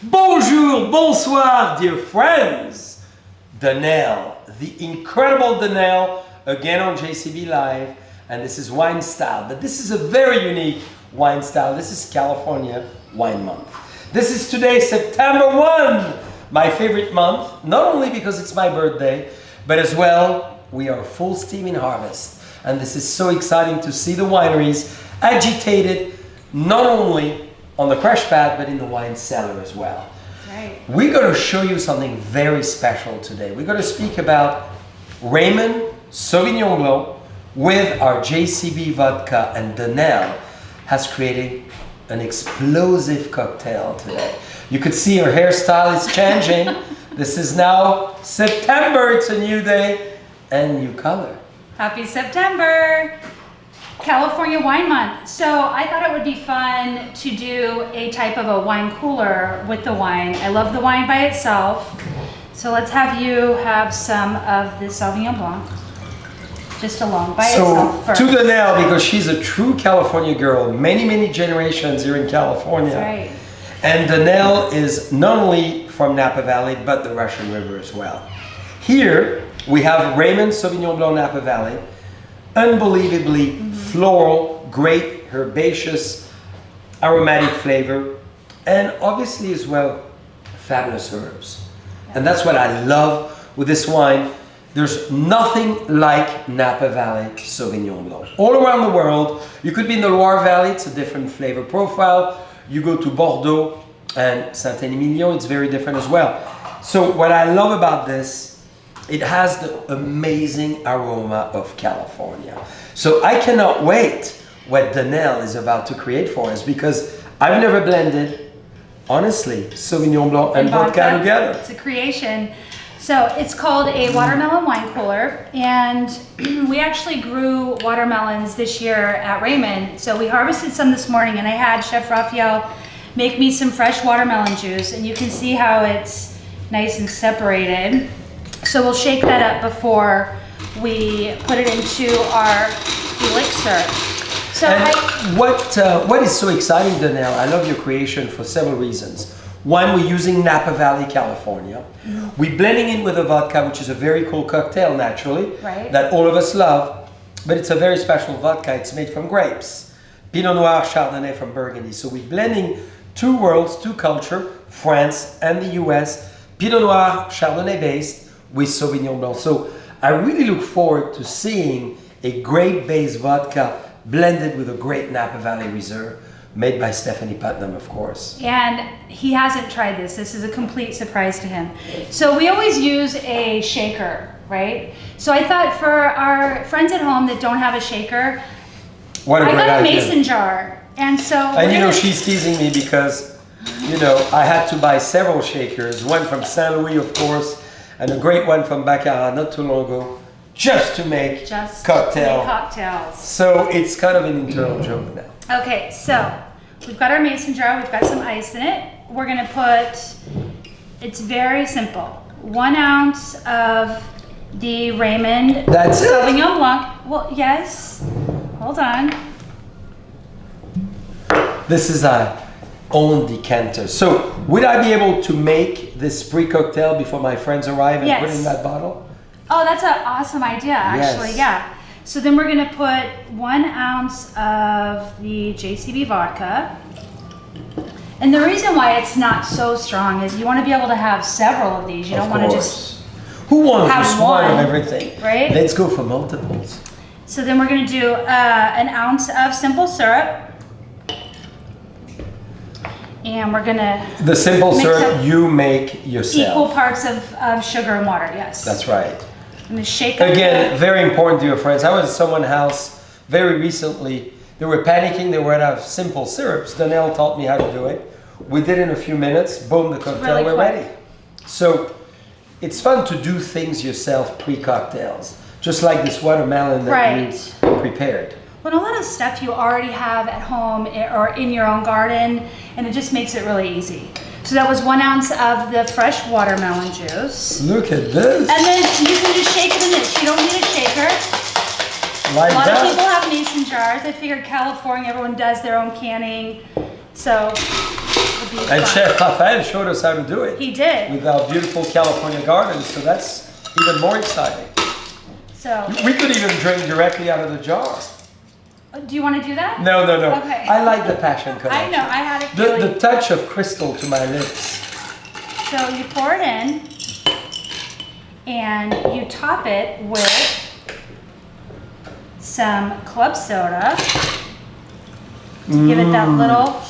Bonjour, bonsoir, dear friends. Donnell, the incredible Donnell, again on JCB Live, and this is wine style, but this is a very unique wine style. This is California Wine Month. This is today, September 1, my favorite month, not only because it's my birthday, but as well, we are full steam in harvest. And this is so exciting to see the wineries agitated, not only on the crush pad, but in the wine cellar as well. Right. We're going to show you something very special today. We're going to speak about Raymond Sauvignon Blanc with our JCB vodka, and Donnell has created an explosive cocktail today. You could see her hairstyle is changing. This is now September, it's a new day and new color. Happy September! California Wine Month. So I thought it would be fun to do a type of a wine cooler with the wine. I love the wine by itself. So let's have you have some of the Sauvignon Blanc. Just alone by itself first. To Donnell, because she's a true California girl, many generations here in California. That's right. And Donnell is not only from Napa Valley, but the Russian River as well. Here, we have Raymond Sauvignon Blanc Napa Valley. Unbelievably floral, great herbaceous, aromatic flavor, and obviously as well, fabulous herbs. And that's what I love with this wine. There's nothing like Napa Valley Sauvignon Blanc. All around the world, you could be in the Loire Valley, it's a different flavor profile. You go to Bordeaux and Saint-Émilion, it's very different as well. So what I love about this, it has the amazing aroma of California. So I cannot wait what Donnell is about to create for us, because I've never blended, honestly, Sauvignon Blanc and vodka together. It's a creation. So it's called a watermelon wine cooler, and we actually grew watermelons this year at Raymond. So we harvested some this morning, and I had Chef Raphael make me some fresh watermelon juice, and you can see how it's nice and separated. So we'll shake that up before we put it into our elixir. So what is so exciting, Donnell? I love your creation for several reasons. One, we're using Napa Valley, California. We're blending it with a vodka, which is a very cool cocktail, naturally, right, that all of us love, but it's a very special vodka. It's made from grapes. Pinot Noir, Chardonnay from Burgundy. So we're blending two worlds, two culture, France and the US, Pinot Noir, Chardonnay based with Sauvignon Blanc. So I really look forward to seeing a grape-based vodka blended with a great Napa Valley Reserve, made by Stephanie Putnam, of course. And he hasn't tried this. This is a complete surprise to him. So we always use a shaker, right? So I thought for our friends at home that don't have a shaker, What a I great got a idea. mason jar. And so And you know, she's teasing me because, you know, I had to buy several shakers, one from Saint Louis, of course, and a great one from Baccarat not too long ago, just to make cocktails. So it's kind of an internal joke now. Okay, so we've got our mason jar, we've got some ice in it. We're gonna put, it's very simple, 1 ounce of the Raymond That's it? Sauvignon Blanc. Well, yes, hold on. This is our own decanter. So would I be able to make this pre-cocktail before my friends arrive and put it in that bottle? Oh, that's an awesome idea, actually, Yes. yeah. So then we're gonna put 1 ounce of the JCB vodka. And the reason why it's not so strong is you wanna be able to have several of these. You don't wanna just, Who wants have just one of one, everything? right? Let's go for multiples. so then we're gonna do 1 ounce of simple syrup. And we're gonna The simple mix syrup up you make yourself. equal parts of sugar and water, yes. That's right. I'm gonna shake up Again, very important, dear friends. I was at someone's house very recently. They were panicking. They were out of simple syrups. Donnell taught me how to do it. We did it in a few minutes. Boom, the cocktail, really we're quick. ready. So it's fun to do things yourself pre-cocktails. Just like this watermelon that you prepared. Well, a lot of stuff you already have at home or in your own garden, and it just makes it really easy. So that was 1 ounce of the fresh watermelon juice. Look at this. And then you can just shake it in this. You don't need a shaker. Like a lot that. of people have mason jars. I figured California, everyone does their own canning. So we'll beef. And Chef Rafael showed us how to do it. He did. With our beautiful California gardens, so that's even more exciting. So We could even drink directly out of the jar. do you want to do that? No. Okay. I like the passion I connection. know. I had a feeling. The touch of crystal to my lips. So you pour it in, and you top it with some club soda to give it that little,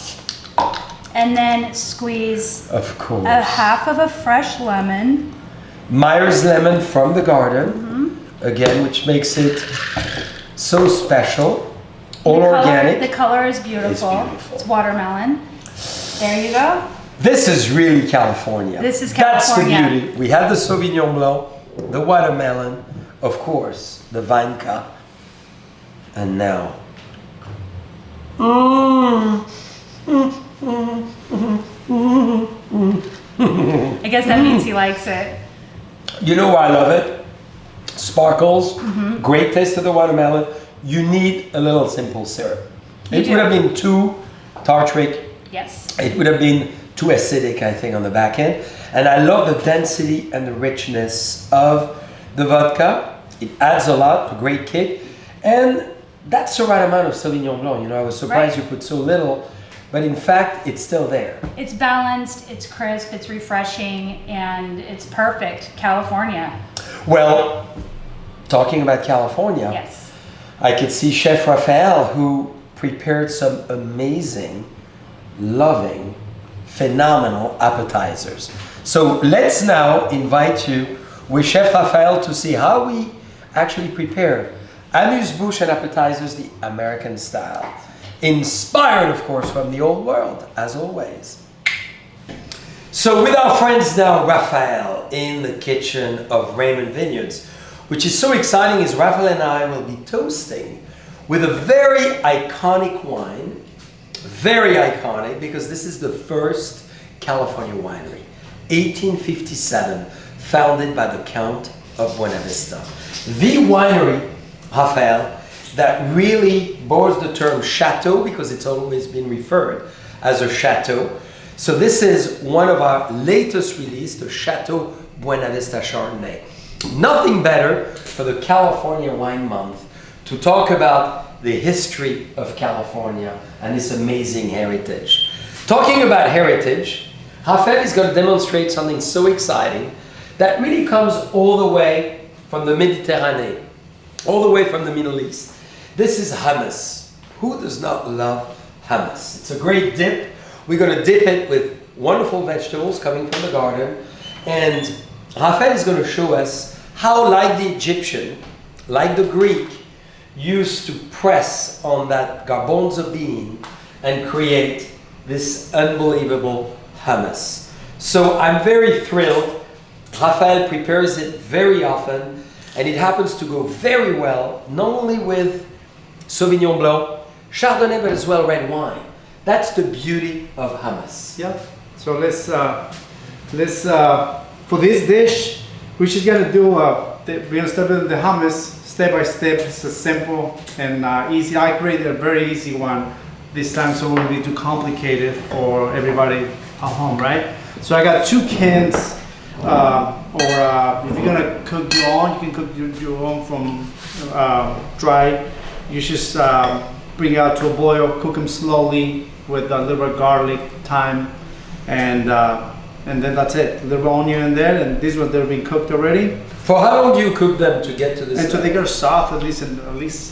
and then squeeze Of course. a half of a fresh lemon. Myers lemon from the garden, again, which makes it so special. All organic. The color is beautiful. It's beautiful. It's watermelon. There you go. This is really California. This is California. That's the beauty. We have the Sauvignon Blanc, the watermelon, of course, the Vodka, and now. I guess that means he likes it. You know why I love it? Sparkles, great taste of the watermelon. You need a little simple syrup. You It do. would have been too tartric. Yes. It would have been too acidic, I think, on the back end. And I love the density and the richness of the vodka. It adds a lot, a great kick. And that's the right amount of Sauvignon Blanc. You know, I was surprised Right. you put so little, but in fact, it's still there. It's balanced, it's crisp, it's refreshing, and it's perfect. California. Well, talking about California, Yes. I could see Chef Rafael, who prepared some amazing, loving, phenomenal appetizers. So let's now invite you with Chef Rafael to see how we actually prepare amuse-bouche and appetizers the American style. Inspired, of course, from the old world, as always. So with our friends now, Rafael, in the kitchen of Raymond Vineyards, which is so exciting is Rafael and I will be toasting with a very iconic wine, very iconic because this is the first California winery, 1857, founded by the Count of Buena Vista. The winery, Rafael, that really borrows the term Chateau because it's always been referred as a chateau. So this is one of our latest release, the Chateau Buena Vista Chardonnay. Nothing better for the California Wine Month to talk about the history of California and its amazing heritage. Talking about heritage, Rafael is going to demonstrate something so exciting that really comes all the way from the Mediterranean, all the way from the Middle East. This is hummus. Who does not love hummus? It's a great dip. We're going to dip it with wonderful vegetables coming from the garden. And Rafael is going to show us how, like the Egyptian, like the Greek, used to press on that garbanzo bean and create this unbelievable hummus. So I'm very thrilled. Rafael prepares it very often, and it happens to go very well, not only with Sauvignon Blanc, Chardonnay, but as well red wine. That's the beauty of hummus. Yeah. So let's for this dish, we're just gonna do we're gonna start with the hummus step by step. It's a simple and easy. I created a very easy one this time, so it won't be too complicated for everybody at home, right? So I got 2 cans, or if you're gonna cook your own, you can cook your own from dry. You just bring it out to a boil, cook them slowly with a little bit of garlic, thyme, and then that's it. A little bit of onion in there, and these ones they've been cooked already. For how long do you cook them to get to this? And so they get soft at least in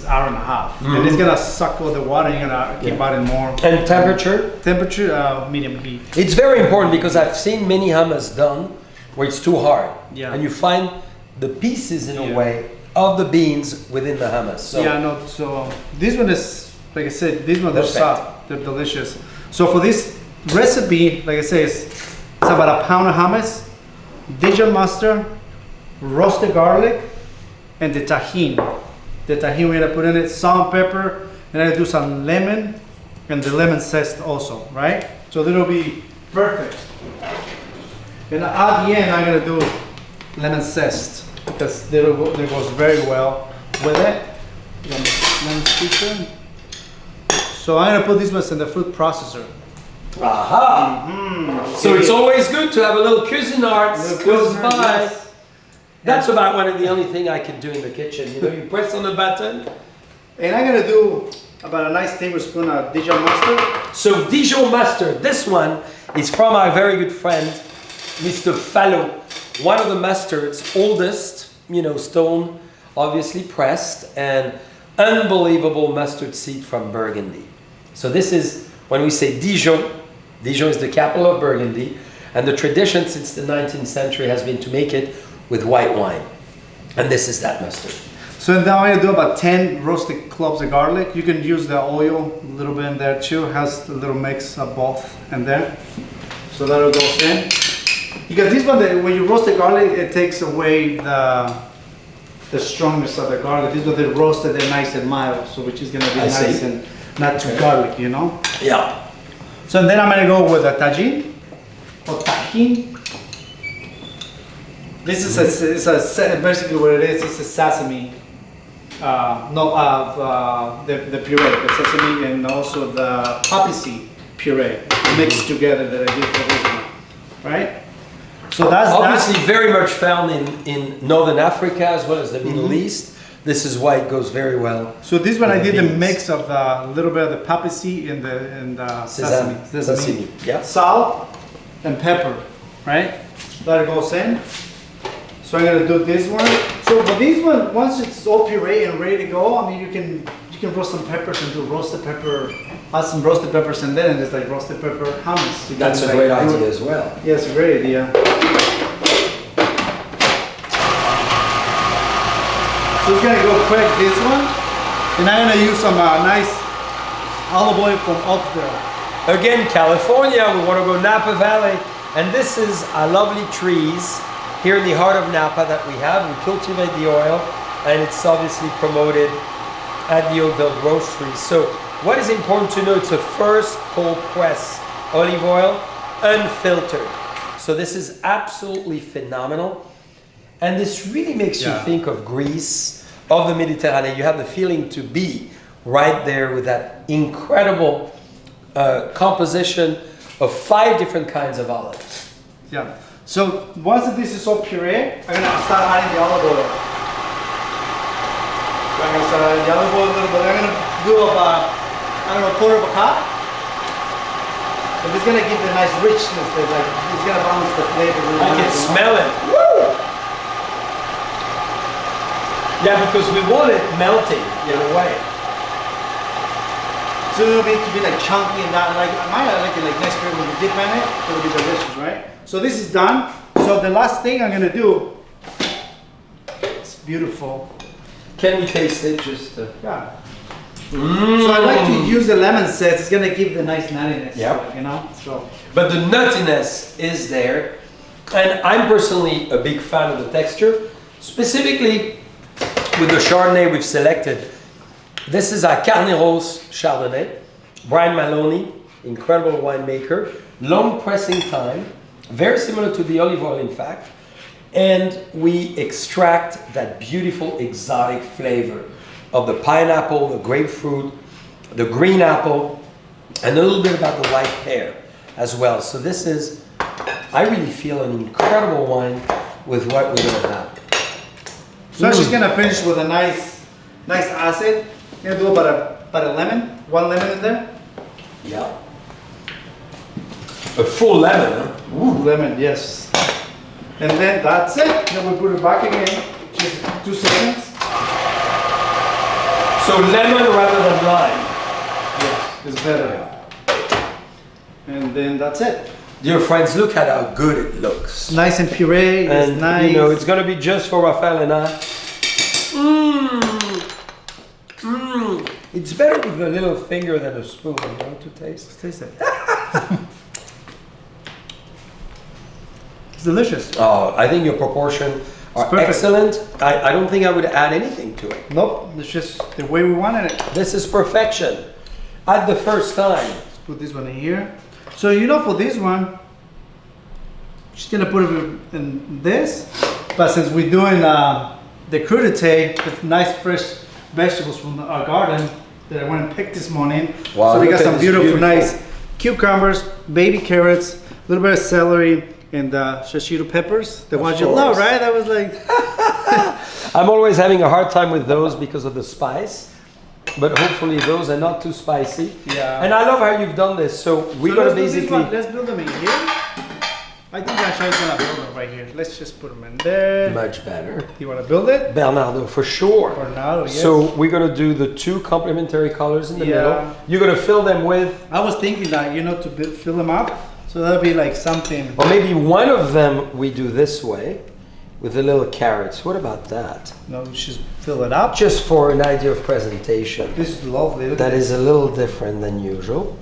hour and a half, and it's gonna suck all the water. You're gonna keep adding more. And temperature? Temperature, medium heat. It's very important because I've seen many hummus done where it's too hard. Yeah. And you find the pieces in a way of the beans within the hummus. So Yeah, no. So this one is, like I said, these ones they're Perfect. soft. They're delicious. So for this recipe, like I say, it's about a pound of hummus, Dijon mustard, roasted garlic, and the tahini. The tahini we're gonna put in it, salt, pepper, and then do some lemon, and the lemon zest also, right? So that'll be perfect. And at the end, I'm gonna do lemon zest because that goes very well with it. Lemon squeezer. So I'm gonna put these ones in the food processor. Aha! So it's always good to have a little Cuisinart close by. Yes. That's about one of the only thing I can do in the kitchen. You know, you press on the button. And I'm gonna do about a nice tablespoon of Dijon mustard. So Dijon mustard, this one is from our very good friend, Mr. Fallot. One of the mustard's oldest, you know, stone, obviously pressed, and unbelievable mustard seed from Burgundy. So this is, when we say Dijon, Dijon is the capital of Burgundy, and the tradition since the 19th century has been to make it with white wine. And this is that mustard. So now I'm gonna do about 10 roasted cloves of garlic. You can use the oil a little bit in there too. It has a little mix of both in there. So that'll go in. Because this one, when you roast the garlic, it takes away the strongness of the garlic. This one they roasted it nice and mild, so which is gonna be nice and not too garlic, you know? Yeah. So then I'm gonna go with a tagine or tajin. This is basically what it is. It's a sesame. The puree, the sesame and also the poppy seed puree mixed together that I did for this one, right? So that's obviously very much found in Northern Africa as well as the Middle East. This is why it goes very well. So this one I did a mix of a little bit of the poppy seed and the sesame. Yeah. Salt and pepper, right? That goes in. So I'm gonna do this one. So for this one, once it's all puree and ready to go, I mean you can roast some peppers and do roasted pepper, add some roasted peppers and then it's like roasted pepper hummus. That's a great idea as well. Yeah, it's a great idea. So we're gonna go quick this one, and I'm gonna use some nice olive oil from up there. Again, California, we want to go Napa Valley, and this is our lovely trees here in the heart of Napa that we have. We cultivate the oil, and it's obviously promoted at the Oakville Grocery. So what is important to know, it's a first cold press olive oil, unfiltered. So this is absolutely phenomenal. And this really makes you think of Greece, of the Mediterranean. You have the feeling to be right there with that incredible composition of 5 different kinds of olives. Yeah. So once this is all puree, I'm gonna start adding the olive oil. I'm gonna start adding the olive oil a little bit. I'm gonna do about, I don't know, a quarter of a cup. And it's gonna give the nice richness. That, like, it's gonna balance the flavor. Really I can nice, smell it. Woo! Yeah, because we want it melting in a way. So it'll need to be like chunky and not like, I might like it like next year when we dip in it, it'll be delicious, right? So this is done. So the last thing I'm gonna do, it's beautiful. Can we taste it just Yeah. So I like to use the lemon zest. It's gonna give the nice nuttiness. Yep. You know. So. But the nuttiness is there, and I'm personally a big fan of the texture, specifically with the Chardonnay we've selected. This is our Carneros Chardonnay. Brian Maloney, incredible winemaker, long pressing time, very similar to the olive oil in fact, and we extract that beautiful exotic flavor of the pineapple, the grapefruit, the green apple, and a little bit about the white pear as well. So this is, I really feel, an incredible wine with what we're gonna have. So she's gonna finish with a nice acid. I'm gonna do about a lemon, 1 lemon in there. Yeah. A full lemon, huh? Ooh, lemon, yes. And then that's it. Then we put it back again, just 2 seconds. So lemon rather than lime. Yes, it's better. And then that's it. Dear friends, look at how good it looks. Nice and puree, And it's nice. you know, it's gonna be just for Rafael and I. It's better with a little finger than a spoon, you know, to taste. Let's taste it. It's delicious. Oh, I think your proportions are perfect. excellent. I don't think I would add anything to it. Nope, it's just the way we wanted it. This is perfection. At the first time. Let's put this one in here. So you know, for this one, just gonna put it in this. But since we're doing the crudites, the nice fresh vegetables from our garden that I went and picked this morning. Wow, So we look got at some this beautiful, nice cucumbers, baby carrots, a little bit of celery, and shishito peppers. The ones you love, right? That was like... I'm always having a hard time with those because of the spice, but hopefully those are not too spicy. Yeah. And I love how you've done this. So we're gonna basically... Let's build them in here. I think actually I'm gonna build them right here. Let's just put them in there. Much better. You wanna build it? Bernardo, for sure. Bernardo, yes. So we're gonna do the two complementary colors in the Yeah. middle. You're gonna fill them with... I was thinking that, to fill them up, so that'll be like something. Or maybe one of them we do this way with the little carrots. What about that? No, just fill it up. Just for an idea of presentation. This is lovely. That is a little different than usual.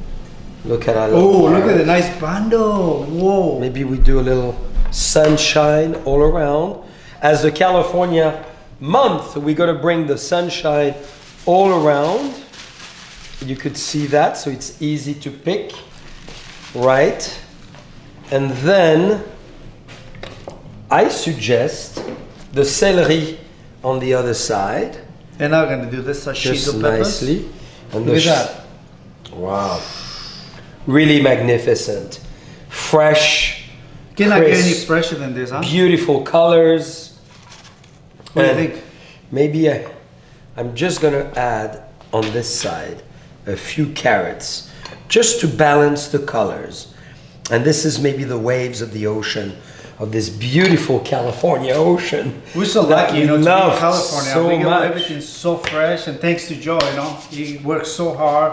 Look at our Oh, little look at the carrots. nice bando. Whoa. Maybe we do a little sunshine all around. As the California month, we're gonna bring the sunshine all around. You could see that, so it's easy to pick, right? And then I suggest the celery on the other side. And I'm gonna do this Just shishito peppers. nicely. And Look the at that. Wow. Really magnificent. Fresh. Cannot get any crisp, fresher than this, huh? beautiful colors. What do you And think? maybe I'm just gonna add on this side a few carrots just to balance the colors. And this is maybe the waves of the ocean, of this beautiful California ocean. We're so that lucky, we to be in love California. so we get much. everything's so fresh, and thanks to Joe, he works so hard.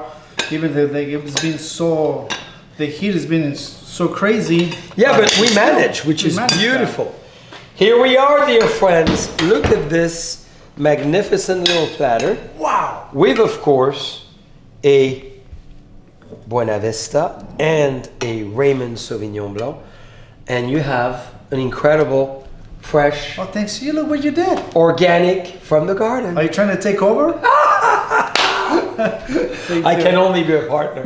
Even though it's been so, the heat has been so crazy. Yeah, but we manage, which We is manage beautiful. Here we are, dear friends. Look at this magnificent little platter. Wow. With, of course, a Buena Vista and a Raymond Sauvignon Blanc. And you have an incredible, fresh, Oh, thanks to you. Look what you did. organic from the garden. Are you trying to take over? I can only be a partner.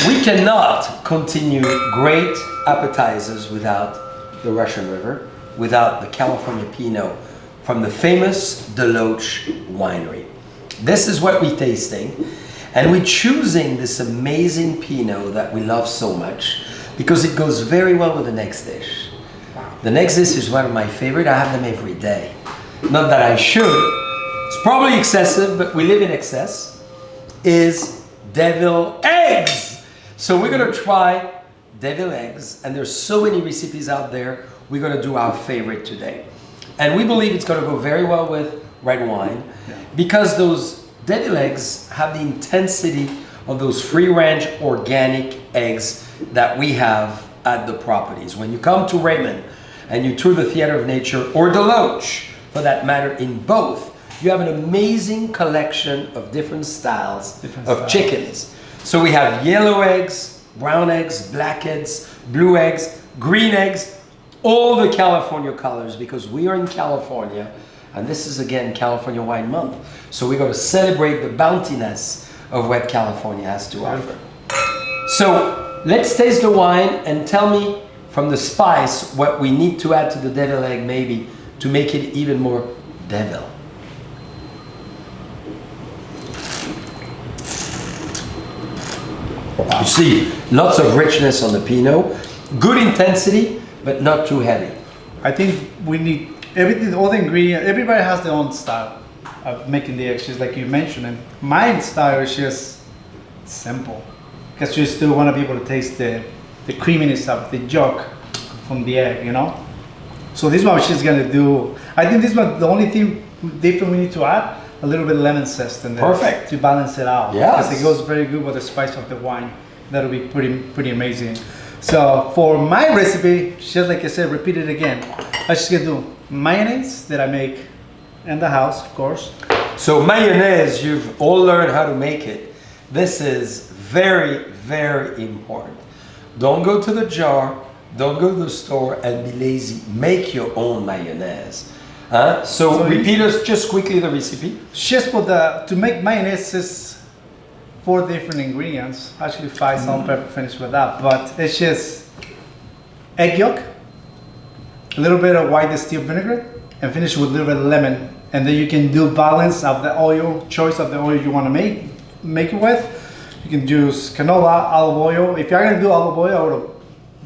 We cannot continue great appetizers without the Russian River, without the California Pinot from the famous DeLoach winery. This is what we're tasting, and we're choosing this amazing Pinot that we love so much because it goes very well with the next dish. The next dish is one of my favorite. I have them every day. Not that I should. It's probably excessive, but we live in excess. Is devil eggs. So we're gonna try devil eggs, and there's so many recipes out there. We're gonna do our favorite today. And we believe it's gonna go very well with red wine because those devil eggs have the intensity of those free-range organic eggs that we have at the properties. When you come to Raymond and you tour the Theater of Nature, or DeLoach for that matter, in both, you have an amazing collection of different styles of chickens. So we have yellow eggs, brown eggs, black eggs, blue eggs, green eggs, all the California colors, because we are in California, and this is again California Wine Month. So we're going to celebrate the bountiness of what California has to offer. So let's taste the wine and tell me from the spice what we need to add to the devil egg maybe to make it even more devil. You see, lots of richness on the Pinot, good intensity, but not too heavy. I think we need everything, all the ingredients. Everybody has their own style of making the eggs, just like you mentioned. And my style is just simple, because you still want to be able to taste the creaminess of the yolk from the egg, So this one she's gonna do. I think this one, the only thing different we need to add, a little bit of lemon zest in there. Perfect. To balance it out. Yes. Because it goes very good with the spice of the wine. That'll be pretty amazing. So for my recipe, just like I said, repeat it again. I'm just gonna do mayonnaise that I make in the house, of course. So mayonnaise, you've all learned how to make it. This is very, very important. Don't go to the jar, don't go to the store and be lazy. Make your own mayonnaise. So repeat us just quickly the recipe. Just for to make mayonnaise is 4 different ingredients. Actually 5, salt, pepper, finish with that. But it's just egg yolk, a little bit of white distilled vinegar, and finish with a little bit of lemon. And then you can do balance of the oil, choice of the oil you want to make it with. You can use canola, olive oil. If you're gonna do olive oil, I would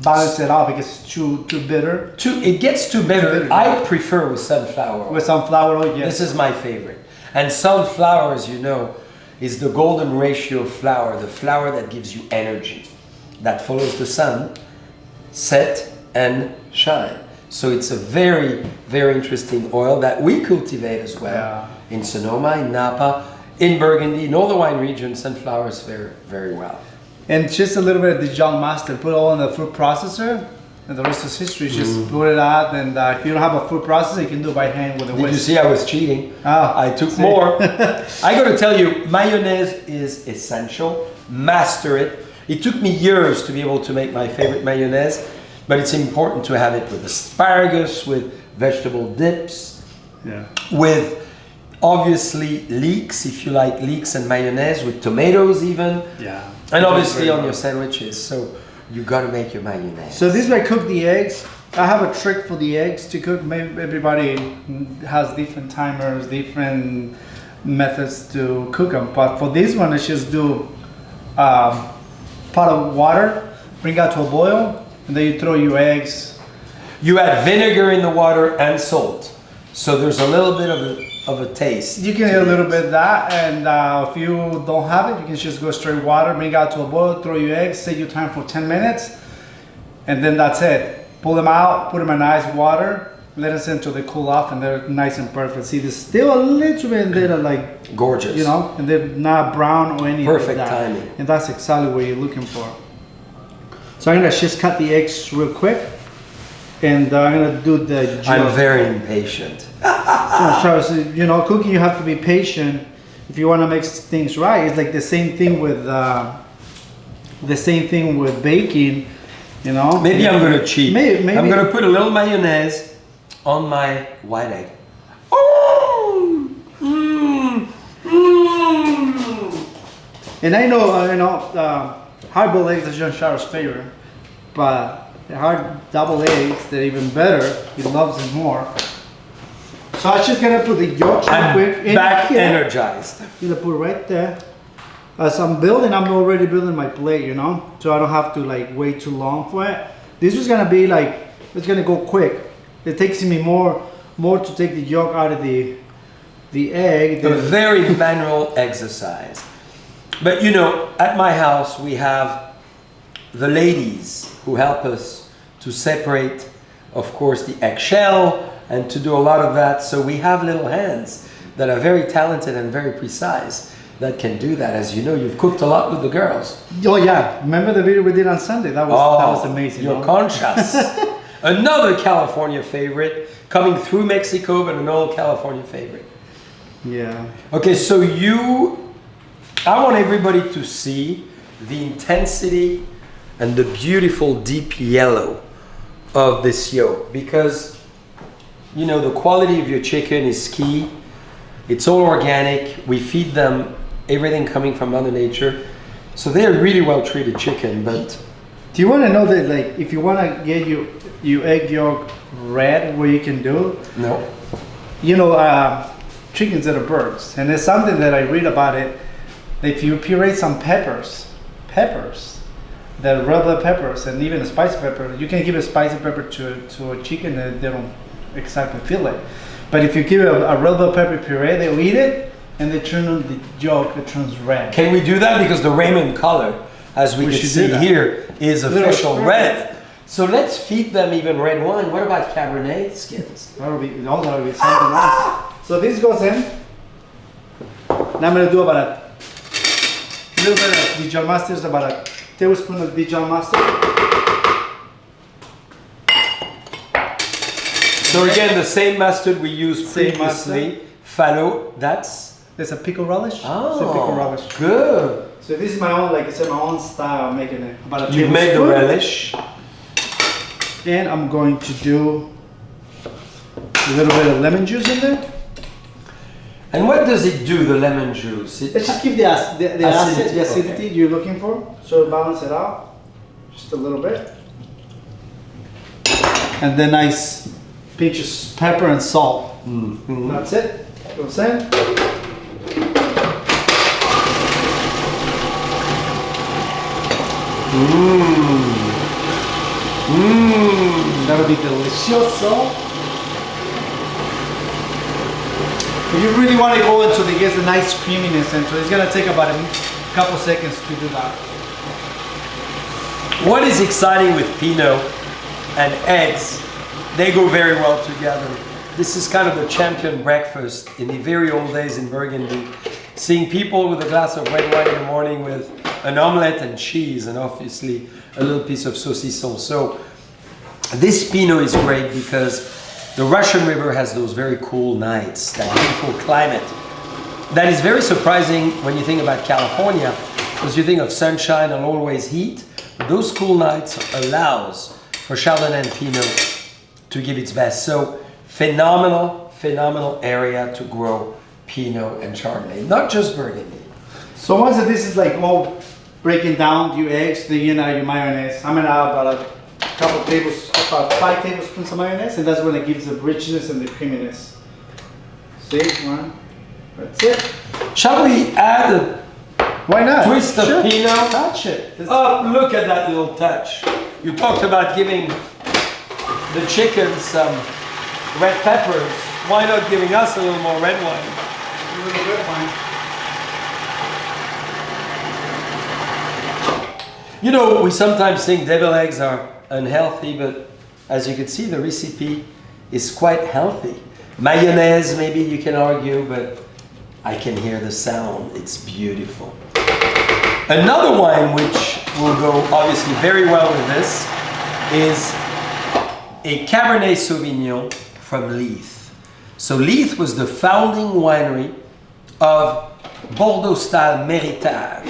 balance it out because it's too bitter. It gets too bitter. I prefer with sunflower oil. With sunflower oil, yes. This is my favorite. And sunflower, as you know, is the golden ratio flour, the flour that gives you energy, that follows the sun, set and shine. So it's a very, very interesting oil that we cultivate as well in Sonoma, in Napa, in Burgundy, in all the wine regions, sunflowers fare very well. And just a little bit of Dijon mustard, put it all in the food processor, and the rest is history. Just put it out, and if you don't have a food processor, you can do it by hand with a whisk. Did you see I was cheating? Oh, I took more. I got to tell you, mayonnaise is essential. Master it. It took me years to be able to make my favorite mayonnaise, but it's important to have it with asparagus, with vegetable dips, with obviously leeks, if you like leeks and mayonnaise, with tomatoes even. Yeah. And obviously on your sandwiches. So you got to make your mayonnaise. So this way I cook the eggs. I have a trick for the eggs to cook. Maybe everybody has different timers, different methods to cook them. But for this one, let's just do pot of water, bring out to a boil, and then you throw your eggs. You add vinegar in the water and salt. So there's a little bit of a taste. You can add a little bit of that, and if you don't have it, you can just go straight water, bring it out to a boil, throw your eggs, set your time for 10 minutes, and then that's it. Pull them out, put them in ice water, let them sit until they cool off, and they're nice and perfect. See, there's still a little bit, and they're like gorgeous, you know, and they're not brown or anything. Perfect like that. timing. And that's exactly what you're looking for. So I'm gonna just cut the eggs real quick, and I'm gonna do the yolk. I'm very impatient. Charles, you know, cooking, you have to be patient if you want to make things right. It's like the same thing with baking, you know. Maybe I'm gonna cheat. Maybe. I'm gonna put a little mayonnaise on my white egg. Oh, And I know, hard-boiled eggs is John Charles' favorite, but the hard double eggs, they're even better. He loves them more. So I'm just gonna put the yolk real quick in back here. energized. I'm gonna put right there. As I'm building, I'm already building my plate, you know, so I don't have to like wait too long for it. This is gonna be like, it's gonna go quick. It takes me more to take the yolk out of the egg. A very manual exercise. But you know, at my house we have the ladies who help us to separate, of course, the eggshell and to do a lot of that. So we have little hands that are very talented and very precise that can do that. As you know, you've cooked a lot with the girls. Oh yeah, remember the video we did on Sunday? That was amazing. Your conchas. Another California favorite coming through Mexico, but an old California favorite. Yeah. Okay, so I want everybody to see the intensity and the beautiful deep yellow of this yolk, because you know the quality of your chicken is key. It's all organic. We feed them everything coming from Mother Nature, so they're really well treated chicken. But do you want to know that, like, if you want to get your egg yolk red, what you can do? no, You know, chickens that are birds, and there's something that I read about it. If you puree some peppers, the red bell peppers, and even a spicy pepper, you can give a spicy pepper to a chicken and they don't exactly feel it. But if you give a red bell pepper puree, they'll eat it and they turn on the yolk, it turns red. can we do that? Because the Raymond color, as we can should see do that. here, is Little official sprinkles. red. So let's feed them even red wine. What about Cabernet skins? That'll be something else. So this goes in. Now I'm gonna do about a little bit of Dijon mustard, about a tablespoon of Dijon mustard. So again, the same mustard we used Same previously. Fallow, that's There's a pickle relish. It's a pickle relish. good. So this is my own, like I said, my own style of making it. About a You've made the tablespoon. relish. And I'm going to do a little bit of lemon juice in there. And what does it do, the lemon juice? Let's just give the acidity Okay. you're looking for. So balance it out, just a little bit. And then nice pinch of pepper and salt. Mhm. That's it. Goes in. That'll be delicioso. If you really want to go into the get a nice creaminess into it, it's gonna take about a couple seconds to do that. What is exciting with Pinot and eggs, they go very well together. This is kind of the champion breakfast in the very old days in Burgundy. Seeing people with a glass of red wine in the morning with an omelette and cheese and obviously a little piece of saucisson. So this Pinot is great because the Russian River has those very cool nights, that beautiful climate. That is very surprising when you think about California, because you think of sunshine and always heat. Those cool nights allows for Chardonnay and Pinot to give its best. So phenomenal area to grow Pinot and Chardonnay, not just Burgundy. So once this is like all breaking down, your eggs, then you know your mayonnaise. I'm gonna add about about 5 tablespoons of mayonnaise, and that's when it gives the richness and the creaminess. See, one, that's it. Shall we add a Why not? twist of Sure. Pinot? Touch it. Oh, look at that little touch. You talked about giving the chicken some red peppers. Why not giving us a little more red wine? A little red wine. You know, we sometimes think deviled eggs are unhealthy, but as you can see, the recipe is quite healthy. Mayonnaise, maybe you can argue, but I can hear the sound. It's beautiful. Another wine which will go obviously very well with this is a Cabernet Sauvignon from Lyeth. So Lyeth was the founding winery of Bordeaux-style Méritage.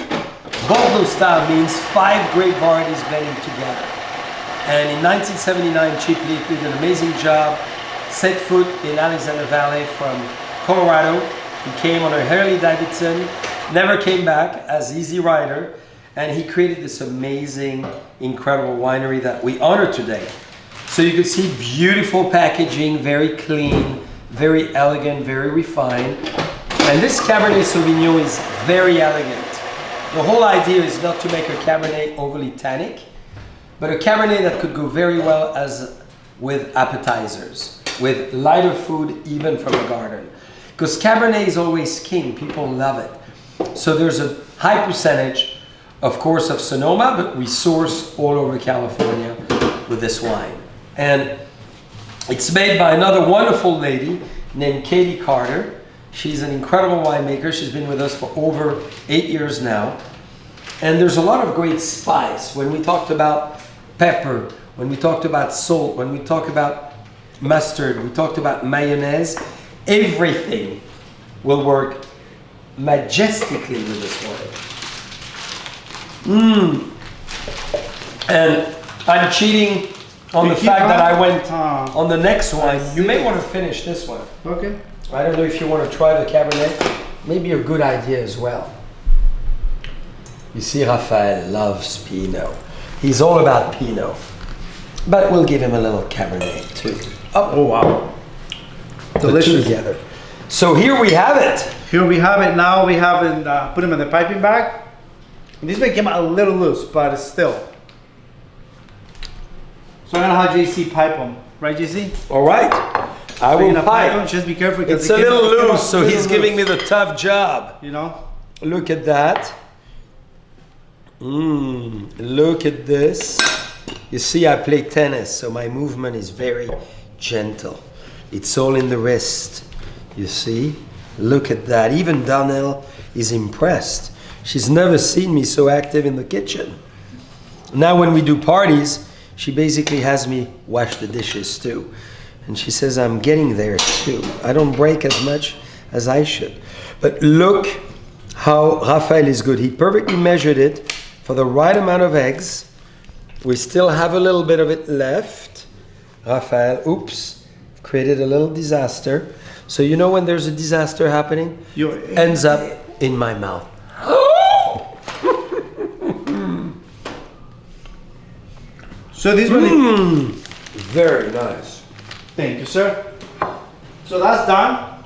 Bordeaux-style means 5 grape varieties blending together. And in 1979, Chip Lyeth did an amazing job, set foot in Alexander Valley from Colorado. He came on a Harley Davidson, never came back as easy rider, and he created this amazing, incredible winery that we honor today. So you can see beautiful packaging, very clean, very elegant, very refined. And this Cabernet Sauvignon is very elegant. The whole idea is not to make a Cabernet overly tannic, but a Cabernet that could go very well as with appetizers, with lighter food, even from a garden. Because Cabernet is always king, people love it. So there's a high percentage, of course, of Sonoma, but we source all over California with this wine. And it's made by another wonderful lady named Katie Carter. She's an incredible winemaker. She's been with us for over 8 years now. And there's a lot of great spice. When we talked about pepper, when we talked about salt, when we talked about mustard, we talked about mayonnaise, everything will work majestically with this wine. And I'm cheating on the fact that I went on the next wine. You may want to finish this one. Okay. I don't know if you want to try the Cabernet. Maybe a good idea as well. You see, Raphael loves Pinot. He's all about Pinot. But we'll give him a little Cabernet too. Oh wow. Delicious. Together. So here we have it. Here we have it. Now we haven't put them in the piping bag. And this may come out a little loose, but it's still. So I'm gonna have JC pipe them, right, JC? All right. I will pipe. Them. Just be careful. It's a little loose, so he's giving me the tough job. You know. Look at that. Look at this. You see, I play tennis, so my movement is very gentle. It's all in the wrist. You see? Look at that. Even Donnell is impressed. She's never seen me so active in the kitchen. Now when we do parties, she basically has me wash the dishes too. And she says, I'm getting there too. I don't break as much as I should. But look how Raphael is good. He perfectly measured it for the right amount of eggs. We still have a little bit of it left. Raphael, oops, created a little disaster. So you know when there's a disaster happening? Ends up in my mouth. So this one very nice. Thank you, sir. So that's done.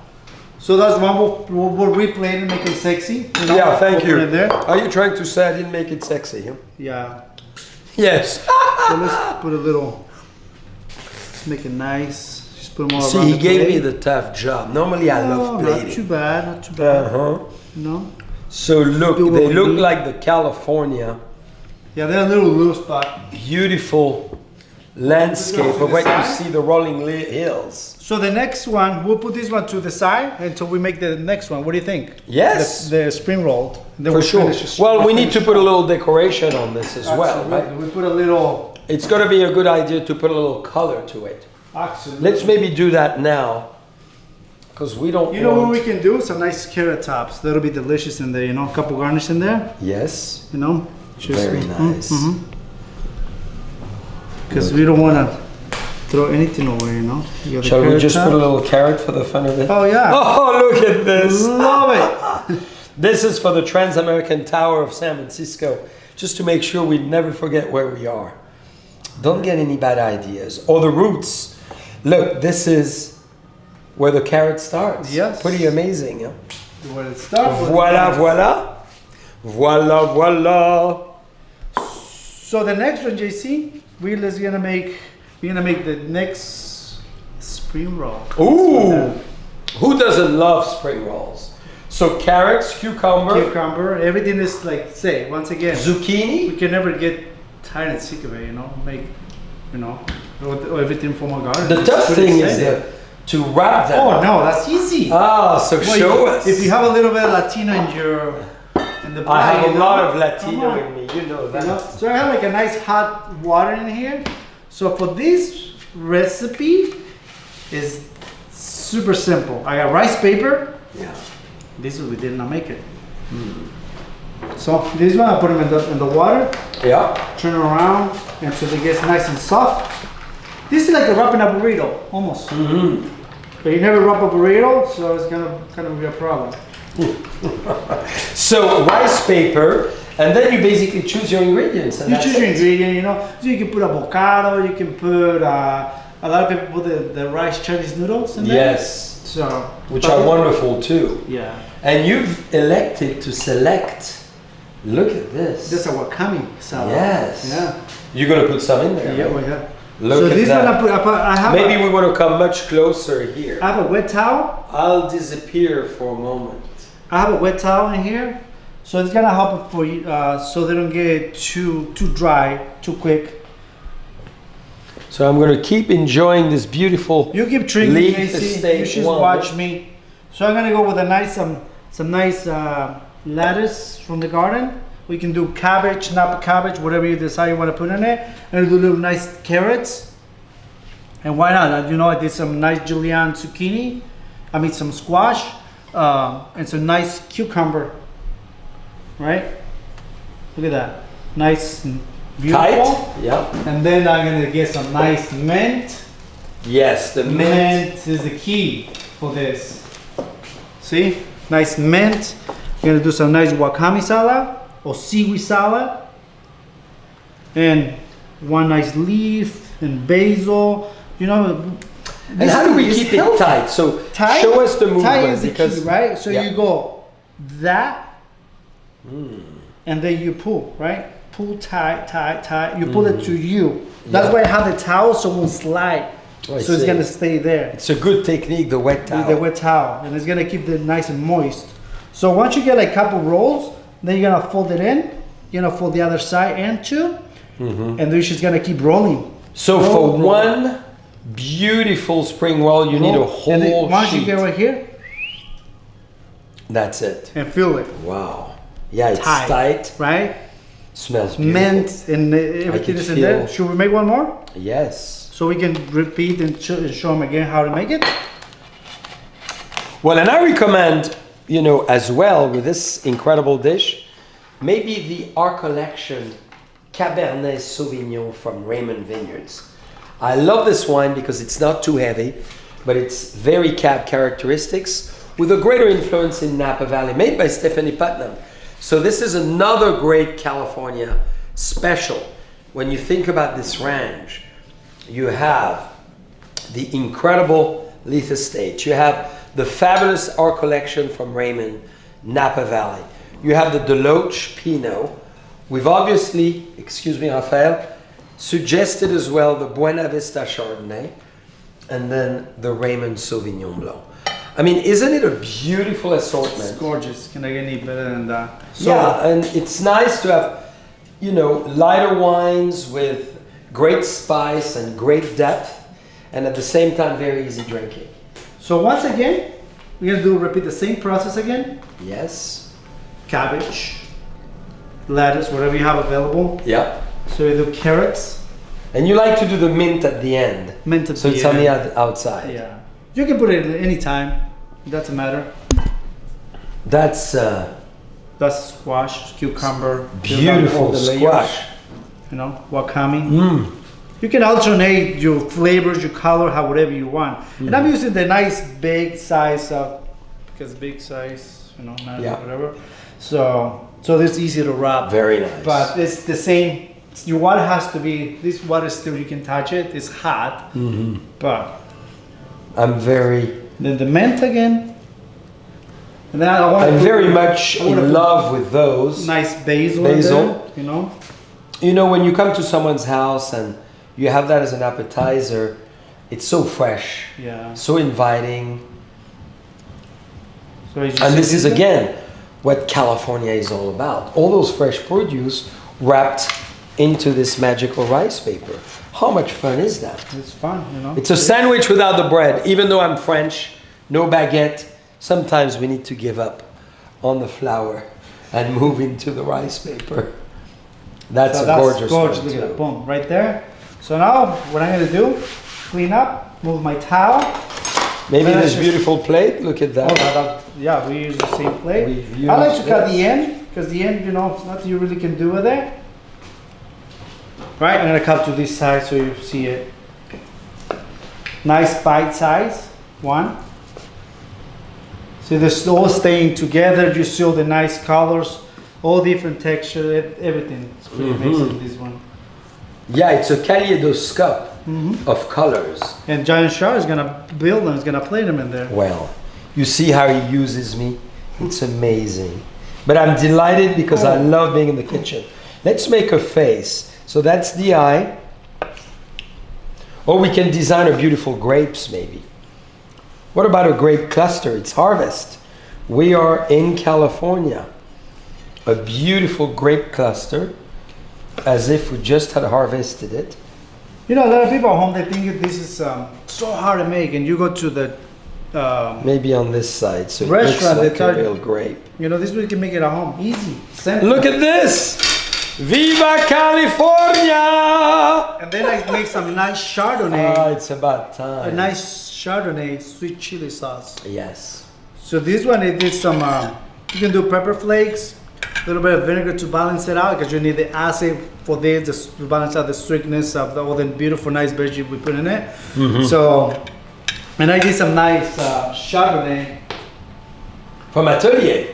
So that's one we'll replay it and make it sexy. Yeah, thank you. There. Are you trying to say I didn't make it sexy? Huh? Yeah. Yes. So let's put a little, make it nice. Just put them all See, around he the gave plate. me the tough job. Normally I love Not too plating. bad, not too bad. Uh-huh. No? So look, Do what they we look need. like the California Yeah, they're a little loose, but. beautiful landscape to of the what you side. see the rolling hills. So the next one, we'll put this one to the side until we make the next one. What do you think? Yes. The spring roll. Then For we'll sure. finish the- Well, we we'll need to finish put a little decoration on this as well, Absolutely. right? We put a little. It's going to be a good idea to put a little color to it. Actually. Let's maybe do that now, because we don't You know what want... we can do? Some nice carrot tops. That'll be delicious in there. You know, a couple garnish in there. Yes, You know. very nice. Because we don't want to throw anything away. You know. You got the Shall we carrot just top. put a little carrot for the fun of it? Oh yeah. Oh, look at this! Love it. This is for the Trans-American Tower of San Francisco, just to make sure we never forget where we are. Don't get any bad ideas. Or the roots. Look, this is where the carrot starts. Yes. Pretty amazing. Huh? Where it starts. Voila, voila. Voila, voila. So the next one, JC, we're gonna make the next spring roll. Ooh! Who doesn't love spring rolls? So carrots, cucumber, Cucumber, everything is like, say, once again, zucchini. we can never get tired and sick of it, you know, make, you know, or everything from our garden. The It's tough pretty thing is exciting. to wrap them. Oh no, that's easy. Ah, so Well, show us. If you have a little bit of Latino in the I have body, a you lot know, of come Latino on. in me, you know You know, that. so I have like a nice hot water in here. So for this recipe is super simple. I got rice paper. Yeah. This is we did not make it. So this one I put them in the water, Yeah. turn it around until they get nice and soft. This is like a wrapping a burrito, almost. Mm-hmm. But you never wrap a burrito, so it's gonna kind of be a problem. So rice paper, and then you basically choose your ingredients. And You that's choose your it. ingredient, you know. So you can put avocado, you can put a lot of people put the rice Chinese noodles in there. Yes. So Which are wonderful too. Yeah. And you've elected to select. Look at this. This is a wakame salad. Yes. Yeah. You're gonna put some in there. Yeah, right? we have. Look So at this that. one I have Maybe we want to come much closer here. I have a wet towel. I'll disappear for a moment. I have a wet towel in here, so it's gonna help it for you, so they don't get too dry too quick. So I'm going to keep enjoying this beautiful. You keep drinking, Leaf JC. estate You just wine. watch me. So I'm gonna go with a nice some nice lettuce from the garden. We can do cabbage, Napa cabbage, whatever you decide you want to put in it, and do little nice carrots. And why not? You know, I did some nice julienned zucchini. I mean some squash, and some nice cucumber. Right? Look at that, nice and beautiful. Tight. Yeah. And then I'm gonna get some nice mint. Yes, the mint. Mint is the key for this. See? Nice mint. We're gonna do some nice wakame salad or seaweed salad. And one nice leaf and basil. You know, And how do we keep it tight? So Tight? show us the movement. Tight is the because, key, right? So Yeah. you go that, and then you pull, right? Pull tight, tight, tight. You pull it to you. That's Yeah. why I have the towel so it won't slide. I So it's see. gonna stay there. It's a good technique, the wet towel. The wet towel, and it's gonna keep it nice and moist. So once you get like a couple rolls, then you're gonna fold it in. You're gonna fold the other side in too, and then you're just gonna keep rolling. So Roll, for roll. one beautiful spring roll, you need a Roll. And then whole once sheet. you get right here That's it. and feel it Wow. Yeah, it's tight, tight. right? Smells beautiful. Mint and everything could is in there. feel- Should we make one more Yes. so we can repeat and show them again how to make it? Well, and I recommend, you know, as well with this incredible dish, maybe the Our Collection Cabernet Sauvignon from Raymond Vineyards. I love this wine because it's not too heavy, but it's very cab characteristics with a greater influence in Napa Valley, made by Stephanie Putnam. So this is another great California special. When you think about this range, you have the incredible Lyeth Estate. You have the fabulous Our Collection from Raymond, Napa Valley. You have the DeLoach Pinot. We've obviously, excuse me, Raphael, Suggested as well the Buena Vista Chardonnay, and then the Raymond Sauvignon Blanc. I mean, isn't it a beautiful assortment? It's gorgeous. Can I get any better than that? So, Yeah, and it's nice to have, you know, lighter wines with great spice and great depth, and at the same time, very easy drinking. so once again, we're gonna repeat the same process again. Yes. Cabbage, lettuce, whatever you have available. Yeah. So you do carrots, And you like to do the mint at the end. mint at So the it's on the end. outside. Yeah. You can put it at any time. It doesn't matter. That's That's squash, cucumber, beautiful all the layers, squash. You know, wakame. Mm. You can alternate your flavors, your color, how whatever you want. And I'm using the nice big size because big size, you know, not Yeah. whatever. So it's easy to wrap. Very nice. But it's the same. Your water has to be. This water still you can touch it. It's hot, Mhm. but I'm very, then the mint again. And then I want. I'm very much I wanna in put love with those. nice basil. Basil. In there, you know. You know, when you come to someone's house and you have that as an appetizer, it's so fresh, Yeah. so inviting. So as you And see this is again what California is all about. All those fresh produce wrapped into this magical rice paper. How much fun is that? It's fun, you know. It's a sandwich without the bread. Even though I'm French, no baguette, sometimes we need to give up on the flour and move into the rice paper. That's So a gorgeous one Look at that, too. boom, right there. So now what I'm gonna do, clean up, move my towel. Maybe Then I this just- beautiful plate, look at Oh, that. yeah, we use the same plate. We've I like used to cut this. the end, because the end, you know, it's nothing you really can do with it. Right, I'm gonna cut to this side so you see it. Nice bite size, one. See, they're all staying together. You see all the nice colors, all different texture, everything. It's pretty amazing, this one. Yeah, it's a kaleidoscope Mm-hmm. of colors. And Giant Shark is gonna build them, is gonna play them in there. Well, you see how he uses me? It's amazing. But I'm delighted because I love being in the kitchen. Let's make a face. So that's the eye. Or we can design a beautiful grapes maybe. What about a grape cluster? It's harvest. We are in California. A beautiful grape cluster, as if we just had harvested it. You know, a lot of people at home, they think this is so hard to make, and you go to the, Maybe on this side, so it Restaurant, looks like they a tell you- real grape. you know, this we can make it at home, easy, simple. Look at this! Viva California! And then I make some nice Chardonnay, Ah, it's about a time. nice Chardonnay sweet chili sauce. Yes. So this one, it did some, you can do pepper flakes, a little bit of vinegar to balance it out, because you need the acid for this to balance out the sweetness of all the beautiful, nice veggies we put in it. So, and I did some nice Chardonnay. From Atelier.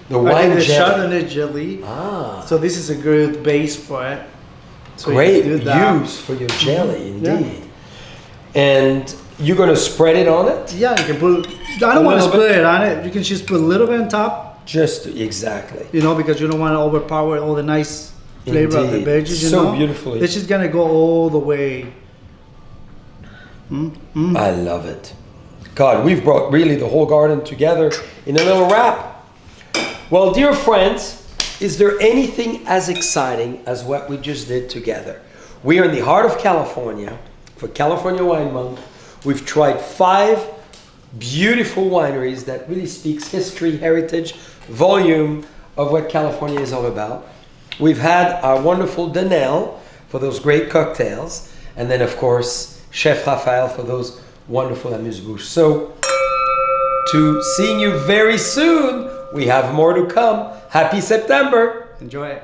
The I wine did the jelly. Chardonnay jelly. Ah, So this is a good base for it. So you great do that. use for your jelly, Yeah. indeed. And you're gonna spread it on it? Yeah, you can put. I don't want to little bit? split it on it. You can just put a little bit on top, Just exactly. you know, because you don't want to overpower all the nice flavor of the Indeed. veggies. You So know, beautifully. It's just gonna go all the way. I love it. God, we've brought really the whole garden together in a little wrap. Well, dear friends, is there anything as exciting as what we just did together? We are in the heart of California for California Wine Month. We've tried 5 beautiful wineries that really speaks history, heritage, volume of what California is all about. We've had our wonderful Danelle for those great cocktails, and then of course Chef Raphael for those wonderful amuse-bouche. So, to seeing you very soon. We have more to come. Happy September. Enjoy it.